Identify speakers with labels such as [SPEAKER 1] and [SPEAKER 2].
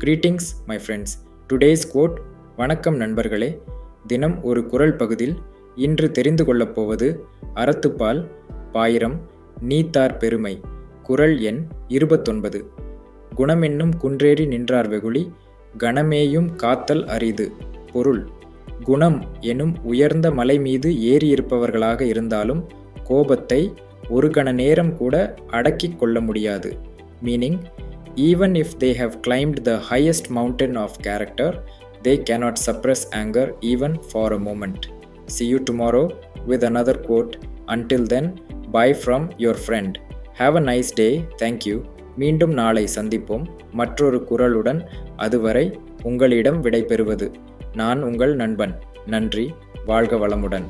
[SPEAKER 1] Greetings, my friends. Today's quote. வணக்கம் நண்பர்களே. தினம் ஒரு குறள் பகுதியில் இன்று தெரிந்து கொள்ளப் போவது அறத்துப்பால் பாயிரம் நீத்தார் பெருமை. குறள் எண் 29. குணமென்னும் குன்றேறி நின்றார் வெகுளி கணமேயும் காத்தல் அரிது. பொருள்: குணம் எனும் உயர்ந்த மலை மீது ஏறியிருப்பவர்களாக இருந்தாலும் கோபத்தை ஒரு கண நேரம் கூட அடக்கிக் கொள்ள முடியாது. Meaning, even if they have climbed the highest mountain of character, they cannot suppress anger even for a moment. See you tomorrow with another quote. Until then, bye from your friend. Have a nice day. Thank you. மீண்டும் நாளை சந்திப்போம் மற்றொரு குறளுடன். அதுவரை உங்களிடம் விடைபெறுவது நான் உங்கள் நண்பன். நன்றி. வாழ்க வளமுடன்.